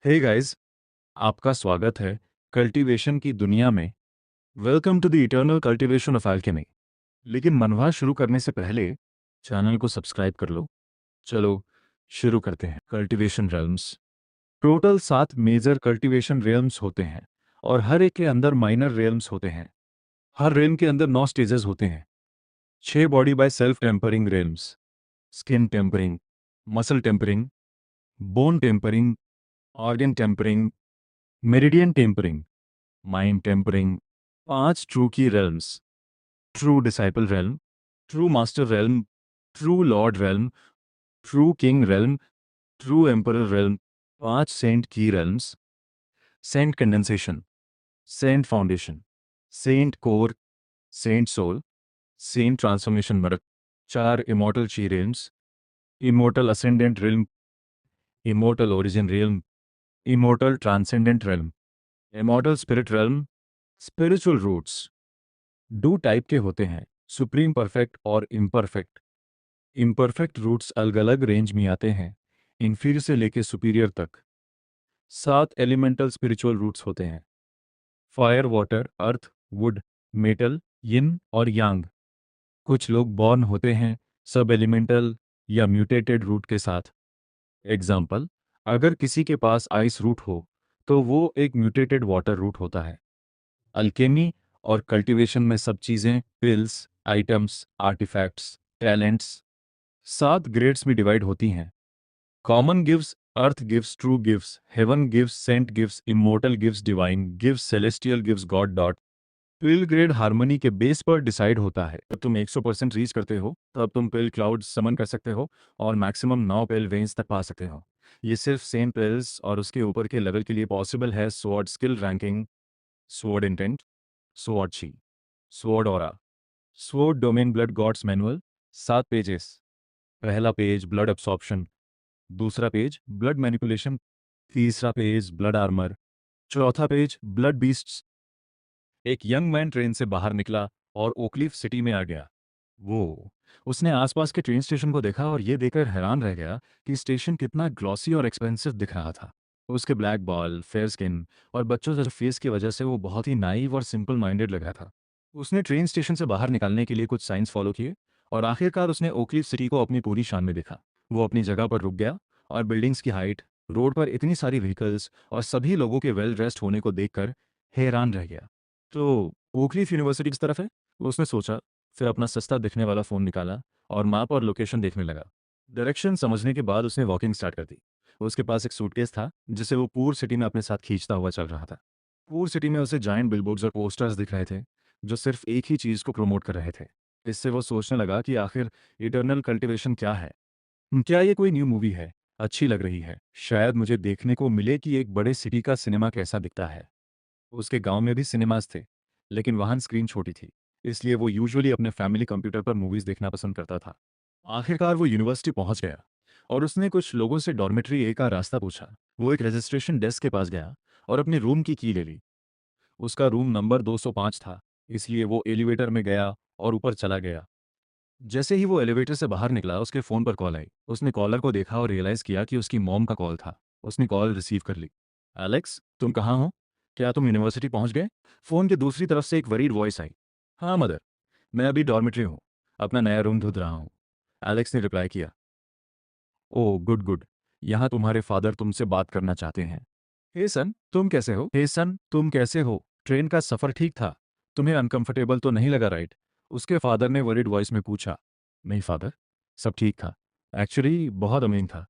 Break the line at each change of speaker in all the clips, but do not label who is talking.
Hey guys, आपका स्वागत है कल्टीवेशन की दुनिया में। Welcome to the eternal cultivation of alchemy. लेकिन मनवा शुरू करने से पहले चैनल को सब्सक्राइब कर लो। चलो शुरू करते हैं। Cultivation realms. Total 7 major cultivation realms होते हैं और हर एक के अंदर माइनर रेल्म्स होते हैं। हर रेल्म के अंदर 9 स्टेजेस होते हैं। 6 body by self tempering realms: skin tempering, muscle tempering, bone tempering, organ tempering, meridian tempering, mind tempering. 5 true की realms: true disciple realm, true master realm, true lord realm, true king realm, true emperor realm. 5 saint की realms: saint condensation, saint foundation, saint core, saint soul, saint transformation मर्क। 4 immortal qi realms: immortal ascendant realm, immortal origin realm, immortal transcendent realm, immortal spirit realm, spiritual roots. 2 type के होते हैं, supreme perfect और imperfect. Imperfect roots अलग अलग range में आते हैं, इन्फीरियर से लेके सुपीरियर तक। 7 एलिमेंटल स्पिरिचुअल रूट्स होते हैं: fire, water, earth, wood, metal, yin और यांग। कुछ लोग बॉर्न होते हैं सब एलिमेंटल या म्यूटेटेड रूट के साथ। एग्जाम्पल, अगर किसी के पास आइस रूट हो तो वो एक म्यूटेटेड वाटर रूट होता है। अल्केमी और कल्टीवेशन में सब चीज़ें, pills, items, artifacts, talents 7 grades में डिवाइड होती हैं। Common gives, earth gives, true gives, heaven gives, saint gives, immortal gives, divine gives, celestial gives, god dot. Pill grade harmony के बेस पर डिसाइड होता है। जब तुम 100% रीच करते हो तब तुम पिल क्लाउड समन कर सकते हो और मैक्सिमम 9 पिल वेन्स तक पा सकते हो। ये सिर्फ सेम पिल्स और उसके ऊपर के लेवल के लिए पॉसिबल है। Sword skill ranking, sword intent, sword qi, sword aura, sword domain, blood gods manual. 7 pages. पहला पेज ब्लड अब्सॉर्प्शन, दूसरा पेज ब्लड मैनिपुलेशन, तीसरा पेज ब्लड आर्मर, चौथा पेज ब्लड बीस्ट्स। एक यंग मैन ट्रेन से बाहर निकला और ओकलीफ सिटी में आ गया। वो उसने आसपास के ट्रेन स्टेशन को देखा और ये देखकर हैरान रह गया कि स्टेशन कितना ग्लॉसी और एक्सपेंसिव दिख रहा था। उसके ब्लैक बॉल, फेयर स्किन और बच्चों जैसे फेस की वजह से वो बहुत ही नाइव और सिंपल माइंडेड लग रहा था। उसने ट्रेन स्टेशन से बाहर निकलने के लिए कुछ साइंस फॉलो किए और आखिरकार उसने ओकलीफ सिटी को अपनी पूरी शान में देखा। वो अपनी जगह पर रुक गया और बिल्डिंग्स की हाइट, रोड पर इतनी सारी व्हीकल्स और सभी लोगों के वेल ड्रेस्ड होने को देखकर हैरान रह गया। तो ओकलीफ यूनिवर्सिटी किस तरफ है? उसने सोचा, फिर अपना सस्ता दिखने वाला फ़ोन निकाला और मैप और लोकेशन देखने लगा। डायरेक्शन समझने के बाद उसने वॉकिंग स्टार्ट कर दी। उसके पास एक सूटकेस था जिसे वो पूर सिटी में अपने साथ खींचता हुआ चल रहा था। पूर सिटी में उसे जायंट बिलबोर्ड्स और पोस्टर्स दिख रहे थे जो सिर्फ एक ही चीज़ को प्रमोट कर रहे थे। इससे वो सोचने लगा कि आखिर इटर्नल कल्टीवेशन क्या है। क्या ये कोई न्यू मूवी है? अच्छी लग रही है, शायद मुझे देखने को मिले कि एक बड़े सिटी का सिनेमा कैसा दिखता है। उसके गांव में भी सिनेमास थे, लेकिन वहाँ स्क्रीन छोटी थी, इसलिए वो यूजुअली अपने फैमिली कंप्यूटर पर मूवीज़ देखना पसंद करता था। आखिरकार वो यूनिवर्सिटी पहुँच गया और उसने कुछ लोगों से डॉर्मेट्री ए का रास्ता पूछा। वो एक रजिस्ट्रेशन डेस्क के पास गया और अपने रूम की ले ली। उसका रूम नंबर 205 था, इसलिए वो एलिवेटर में गया और ऊपर चला गया। जैसे ही वो एलिवेटर से बाहर निकला उसके फ़ोन पर कॉल आई। उसने कॉलर को देखा और रियलाइज़ किया कि उसकी मॉम का कॉल था। उसने कॉल रिसीव कर ली। एलेक्स, तुम कहाँ हो? क्या तुम यूनिवर्सिटी पहुँच गए? फ़ोन के दूसरी तरफ से एक वरीड वॉइस आई। हाँ मदर, मैं अभी डॉर्मेट्री हूँ, अपना नया रूम ढूंढ रहा हूँ। एलेक्स ने रिप्लाई किया। ओह गुड गुड, यहाँ तुम्हारे फादर तुमसे बात करना चाहते हैं। हे सन, तुम कैसे हो? हे सन, तुम कैसे हो? ट्रेन का सफ़र ठीक था? तुम्हें अनकंफर्टेबल तो नहीं लगा, राइट? उसके फादर ने वरीड वॉइस में पूछा। नहीं फादर, सब ठीक था। एक्चुअली बहुत अमेजिंग था।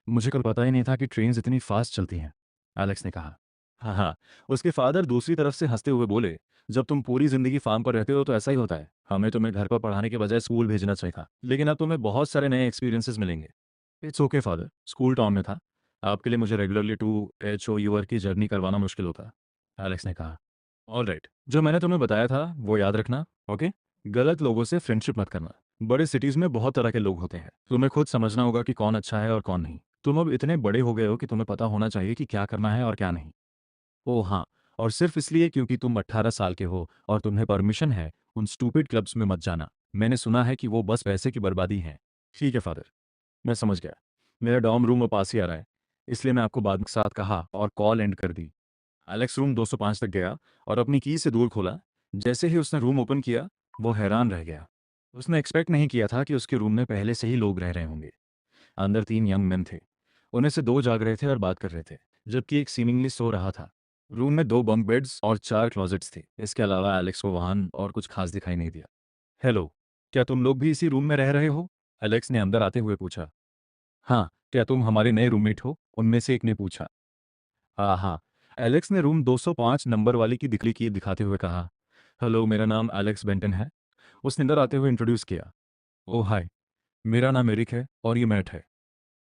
मुझे कल पता ही नहीं था कि ट्रेन्स इतनी फास्ट चलती हैं, एलेक्स ने कहा। हाँ हाँ, उसके फादर दूसरी तरफ से हंसते हुए बोले, जब तुम पूरी जिंदगी फार्म पर रहते हो तो ऐसा ही होता है। हमें तुम्हें घर पर पढ़ाने के बजाय स्कूल भेजना चाहिए था, लेकिन अब तुम्हें बहुत सारे नए एक्सपीरियंसेस मिलेंगे। It's okay father, school town में था। आपके लिए मुझे रेगुलरली टू एच ओ यूर की जर्नी करवाना मुश्किल होता, एलेक्स ने कहा। ऑल राइट, जो मैंने तुम्हें बताया था वो याद रखना, ओके? गलत लोगों से फ्रेंडशिप मत करना। बड़े सिटीज़ में बहुत तरह के लोग होते हैं, तुम्हें खुद समझना होगा कि कौन अच्छा है और कौन नहीं। तुम अब इतने बड़े हो गए हो कि तुम्हें पता होना चाहिए कि क्या करना है और क्या नहीं। ओह हाँ, और सिर्फ इसलिए क्योंकि तुम 18 साल के हो और तुम्हें परमिशन है, उन स्टूपिड क्लब्स में मत जाना। मैंने सुना है कि वो बस पैसे की बर्बादी है। ठीक है फादर, मैं समझ गया। मेरा डॉर्म रूम अब पास ही आ रहा है, इसलिए मैं आपको बाद के साथ कहा और कॉल एंड कर दी। एलेक्स रूम 205 तक गया और अपनी की से डोर खोला। जैसे ही उसने रूम ओपन किया, वो हैरान रह गया। उसने एक्सपेक्ट नहीं किया था कि उसके रूम में पहले से ही लोग रह रहे होंगे। अंदर 3 यंग मैन थे। उनमें से 2 जाग रहे थे और बात कर रहे थे, जबकि एक सीमिंगली सो रहा था। रूम में 2 बंक बेड्स और 4 क्लोजेट्स थे। इसके अलावा एलेक्स को वाहन और कुछ खास दिखाई नहीं दिया। हेलो, क्या तुम लोग भी इसी रूम में रह रहे हो? एलेक्स ने अंदर आते हुए पूछा। हाँ, क्या तुम हमारे नए रूममेट हो? उनमें से एक ने पूछा। हाँ हाँ, एलेक्स ने रूम 205 नंबर वाली की दिखली की दिखाते हुए कहा। हेलो, मेरा नाम एलेक्स बेंटन है। उसने अंदर आते हुए इंट्रोड्यूस किया। ओह हाय, मेरा नाम एरिक है और ये मैट है।